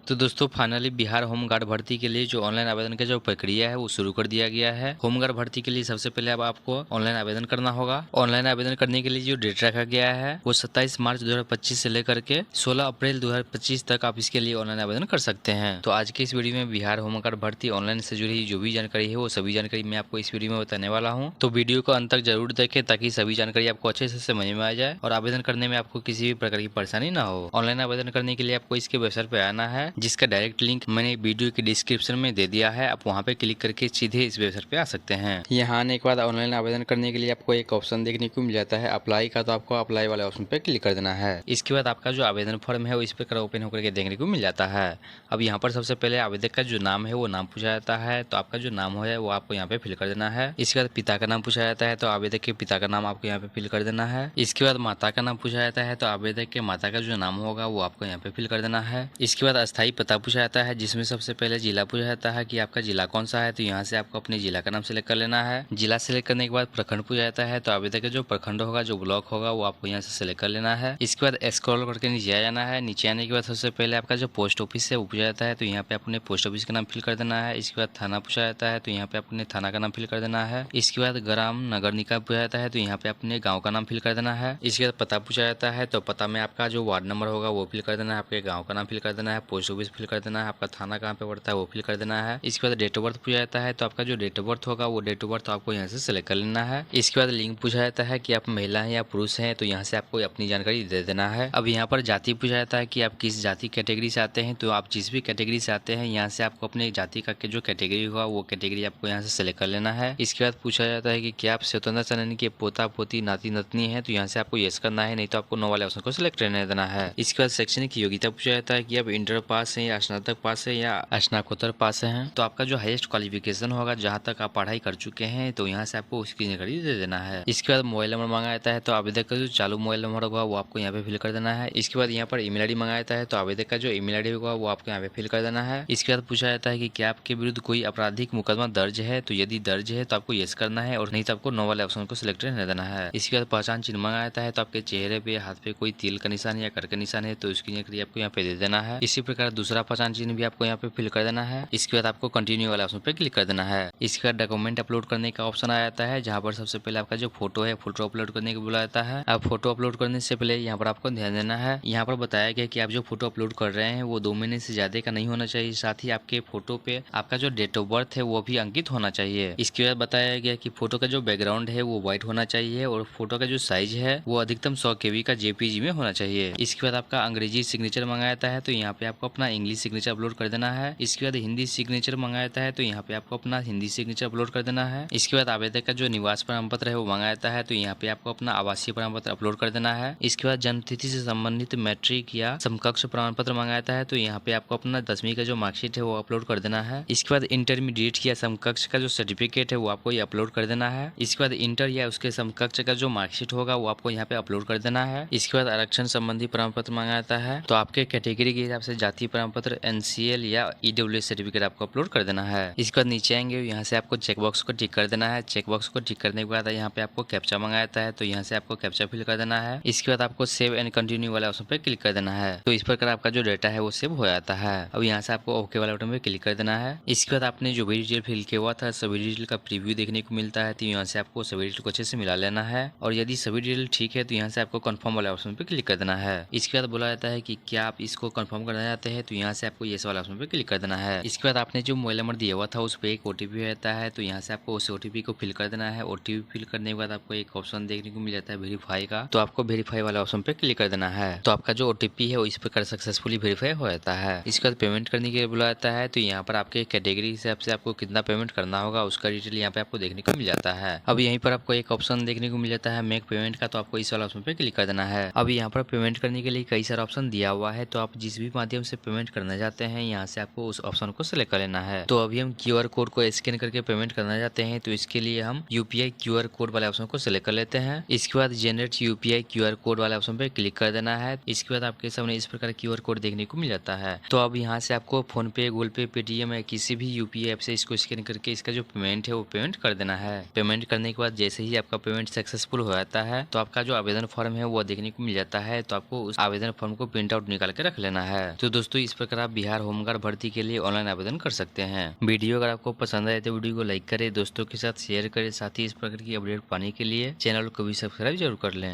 तो दोस्तों finally Bihar home guard भर्ती के लिए जो ऑनलाइन आवेदन का जो प्रक्रिया है वो शुरू कर दिया गया है। होमगार्ड भर्ती के लिए सबसे पहले अब आपको ऑनलाइन आवेदन करना होगा। ऑनलाइन आवेदन करने के लिए जो डेट रखा गया है वो 27 मार्च 2025 से लेकर के 16 अप्रैल 2025 तक आप इसके लिए ऑनलाइन आवेदन कर सकते हैं। तो आज के इस वीडियो में बिहार होमगार्ड भर्ती ऑनलाइन से जुड़ी जो भी जानकारी है वो सभी जानकारी मैं आपको इस वीडियो में बताने वाला हूँ। तो वीडियो को अंत तक जरूर देखें ताकि सभी जानकारी आपको अच्छे से समझ में आ जाए और आवेदन करने में आपको किसी भी प्रकार की परेशानी ना हो। ऑनलाइन आवेदन करने के लिए आपको इसके वेबसाइट पे आना है, जिसका डायरेक्ट लिंक मैंने वीडियो के डिस्क्रिप्शन में दे दिया है। आप वहां पे क्लिक करके सीधे इस वेबसाइट पे आ सकते हैं। यहाँ आने के बाद ऑनलाइन आवेदन करने के लिए आपको एक ऑप्शन देखने को मिल जाता है अप्लाई का, तो आपको अप्लाई वाले ऑप्शन पे क्लिक कर देना है। इसके बाद आपका जो आवेदन फॉर्म है वो इस पर ओपन होकर के देखने को मिल जाता है। अब यहाँ पर सबसे पहले आवेदक का जो नाम है वो नाम पूछा जाता है, तो आपका जो नाम हो जाए वो आपको यहाँ पे फिल कर देना है। इसके बाद पिता का नाम पूछा जाता है, तो आवेदक के पिता का नाम आपको यहाँ पे फिल कर देना है। इसके बाद माता का नाम पूछा जाता है, तो आवेदक के माता का जो नाम होगा वो आपको यहाँ पे फिल कर देना है। इसके बाद अस्थायी पता पूछा जाता है, जिसमें सबसे पहले जिला पूछा जाता है कि आपका जिला कौन सा है, तो यहाँ से आपको अपने जिला का नाम सिलेक्ट कर लेना है। जिला सिलेक्ट करने के बाद प्रखंड पूछा जाता है, तो आवेदक का जो प्रखंड होगा, जो ब्लॉक होगा वो आपको यहाँ से सिलेक्ट कर लेना है। इसके बाद स्क्रॉल करके नीचे आ जाना है। नीचे आने के बाद सबसे पहले आपका जो पोस्ट ऑफिस है वो पूछा जाता है, तो यहाँ पे अपने पोस्ट ऑफिस का नाम फिल कर देना है। इसके बाद थाना पूछा जाता है, तो यहाँ पे अपने थाना का नाम फिल कर देना है। इसके बाद ग्राम नगर निकाय पूछा जाता है, तो यहाँ पे अपने गाँव का नाम फिल कर देना है। इसके बाद पता पूछा जाता है, तो पता में आपका जो वार्ड नंबर होगा वो फिल कर देना है, आपके गाँव का नाम फिल कर देना है, पोस्ट ऑफिस फिल कर देना है, आपका थाना कहाँ पे पड़ता है वो फिल कर देना है। इसके बाद डेट ऑफ बर्थ पूछा जाता है, तो आपका जो डेट ऑफ बर्थ होगा वो डेट ऑफ बर्थ आपको यहाँ से सिलेक्ट कर लेना है। इसके बाद लिंग पूछा जाता है कि आप महिला हैं या पुरुष हैं, तो यहाँ से आपको अपनी जानकारी दे देना है। अब यहाँ पर जाति पूछा जाता है कि आप किस जाति कैटेगरी से आते हैं, तो आप जिस भी कैटेगरी से आते हैं यहाँ से आपको अपने जाति का जो कैटेगरी होगा वो कैटेगरी आपको यहाँ से सिलेक्ट कर लेना है। इसके बाद पूछा जाता है कि क्या आप स्वतंत्र चयन के पोता पोती नाती नतनी है, तो यहाँ से आपको यस करना है, नहीं तो आपको नो वाले ऑप्शन को सिलेक्ट रहने देना है। इसके बाद शैक्षणिक योग्यता पूछा जाता है कि आप इंटर पास है या स्नातक पास है या स्नातकोत्तर पास है, तो आपका जो हाईएस्ट क्वालिफिकेशन होगा जहाँ तक आप पढ़ाई कर चुके हैं, तो यहाँ से आपको उसकी जानकारी दे देना है। इसके बाद मोबाइल नंबर मांगा जाता है, तो आवेदक का जो चालू मोबाइल नंबर होगा वो आपको यहाँ पे फिल कर देना है। इसके बाद यहाँ पर ईमेल आईडी मांगा जाता है, तो आवेदक का जो ईमेल आईडी होगा वो आपको यहाँ पे फिल कर देना है। इसके बाद पूछा जाता है कि क्या आपके विरुद्ध कोई आपराधिक मुकदमा दर्ज है, तो यदि दर्ज है तो आपको यस करना है, और नहीं तो आपको नो वाले ऑप्शन को सिलेक्ट रहने देना है। इसके बाद पहचान चिन्ह मांगा जाता है, तो आपके चेहरे पे हाथ पे कोई तिल का निशान या कर का निशान है, तो उसकी जानकारी आपको यहाँ पे दे देना है। इसी प्रकार दूसरा पहचान चिन्ह भी आपको यहाँ पे फिल कर देना है। इसके बाद आपको कंटिन्यू वाले ऑप्शन पे क्लिक कर देना है। इसके बाद डॉक्यूमेंट अपलोड करने का ऑप्शन आ जाता है, जहाँ पर सबसे पहले आपका जो फोटो है फोटो अपलोड करने को बोला जाता है। अब फोटो अपलोड करने से पहले यहाँ पर आपको ध्यान देना है, यहाँ पर बताया गया कि आप जो फोटो अपलोड कर रहे हैं वो 2 महीने से ज्यादा का नहीं होना चाहिए। साथ ही आपके फोटो पे आपका जो डेट ऑफ बर्थ है वो भी अंकित होना चाहिए। इसके बाद बताया गया कि फोटो का जो बैकग्राउंड है वो व्हाइट होना चाहिए, और फोटो का जो साइज है वो अधिकतम 100 KB का JPG में होना चाहिए। इसके बाद आपका अंग्रेजी सिग्नेचर मंगाया जाता है, तो यहाँ पे आपको अपना इंग्लिश सिग्नेचर अपलोड कर देना है। इसके बाद हिंदी सिग्नेचर मंगाया जाता है, तो यहाँ पे आपको अपना हिंदी सिग्नेचर अपलोड कर देना है। इसके बाद आवेदक का जो निवास प्रमाण पत्र है वो मंगाया जाता है, तो यहाँ पे आपको अपना आवासीय प्रमाण पत्र अपलोड कर देना है। इसके बाद जन्म तिथि से संबंधित मैट्रिक या समकक्ष प्रमाण पत्र मंगाया जाता है, तो यहाँ पे आपको अपना 10वीं का जो मार्कशीट है वो अपलोड कर देना है। इसके बाद इंटरमीडिएट या समकक्ष का जो सर्टिफिकेट है वो आपको ये अपलोड कर देना है। इसके बाद इंटर या उसके समकक्ष का जो मार्कशीट होगा वो आपको यहाँ पे अपलोड कर देना है। इसके बाद आरक्षण संबंधी प्रमाण पत्र मांगा जाता है, तो आपके कैटेगरी के हिसाब से जाति प्रमाण पत्र NCL या EWS सर्टिफिकेट आपको अपलोड कर देना है। इसके बाद नीचे आएंगे, यहाँ से आपको चेकबॉक्स को टिक कर देना है। चेकबॉक्स को टिक करने के बाद यहाँ पे आपको कैप्चा मांगा जाता है, तो यहाँ से आपको कैप्चा फिल कर देना है। इसके बाद आपको सेव एंड कंटिन्यू वाले ऑप्शन पे क्लिक कर देना है, तो इस प्रकार आपका जो डेटा है वो सेव हो जाता है। अब यहाँ से आपको ओके वाले बटन पे क्लिक कर देना है। इसके बाद आपने जो भी डिटेल फिल किया हुआ था सभी डिटेल का प्रीव्यू देखने को मिलता है, तो यहाँ से आपको सभी डिटेल को अच्छे से मिला लेना है, और यदि सभी डिटेल ठीक है तो यहाँ से आपको कंफर्म वाले ऑप्शन पे क्लिक कर देना है। इसके बाद बोला जाता है कि क्या आप इसको कंफर्म करना चाहते हैं, तो यहाँ से आपको येस वाले ऑप्शन पे क्लिक कर देना है। इसके बाद आपने जो मोबाइल नंबर दिया हुआ था उस पर एक OTP रहता है, तो यहाँ से आपको उस OTP को फिल कर देना है। OTP फिल करने के बाद आपको एक ऑप्शन देखने को मिल जाता है वेरीफाई का, तो आपको वेरीफाई वाले ऑप्शन पे क्लिक कर देना है, तो आपका जो OTP है वो इस प्रकार सक्सेसफुली वेरीफाई हो जाता है। इसके बाद पेमेंट करने के लिए बोला जाता है, तो यहाँ पर आपके कैटेगरी के हिसाब से आपको कितना पेमेंट करना होगा उसका डिटेल यहाँ पे आपको देखने को मिल जाता है। अब यहीं पर आपको एक ऑप्शन देखने को मिल जाता है मेक पेमेंट का, तो आपको इस वाला ऑप्शन पे क्लिक कर देना है। अब यहाँ पर पेमेंट करने के लिए कई सारा ऑप्शन दिया हुआ है, तो आप जिस भी माध्यम से पेमेंट करना चाहते हैं यहाँ से आपको उस ऑप्शन को सिलेक्ट कर लेना है। तो अभी हम QR कोड को स्कैन करके पेमेंट करना चाहते हैं, तो इसके लिए हम UPI QR कोड वाले ऑप्शन को सिलेक्ट कर लेते हैं। इसके बाद जनरेट UPI QR कोड वाले ऑप्शन पे क्लिक कर देना है। इसके बाद आपके सामने इस प्रकार QR कोड देखने को मिल जाता है, तो अब यहाँ से आपको फोन पे, गूगल पे, पेटीएम या किसी भी UPI ऐप से इसको स्कैन करके इसका जो पेमेंट है वो पेमेंट कर देना है। पेमेंट करने के बाद जैसे ही आपका पेमेंट सक्सेसफुल हो जाता है, तो आपका जो आवेदन फॉर्म है वो देखने को मिल जाता है, तो आपको उस आवेदन फॉर्म को प्रिंट आउट निकाल के रख लेना है। तो दोस्तों दोस्तों इस प्रकार आप बिहार होमगार्ड भर्ती के लिए ऑनलाइन आवेदन कर सकते हैं। वीडियो अगर आपको पसंद आए तो वीडियो को लाइक करें, दोस्तों के साथ शेयर करें, साथ ही इस प्रकार की अपडेट पाने के लिए चैनल को भी सब्सक्राइब जरूर कर लें।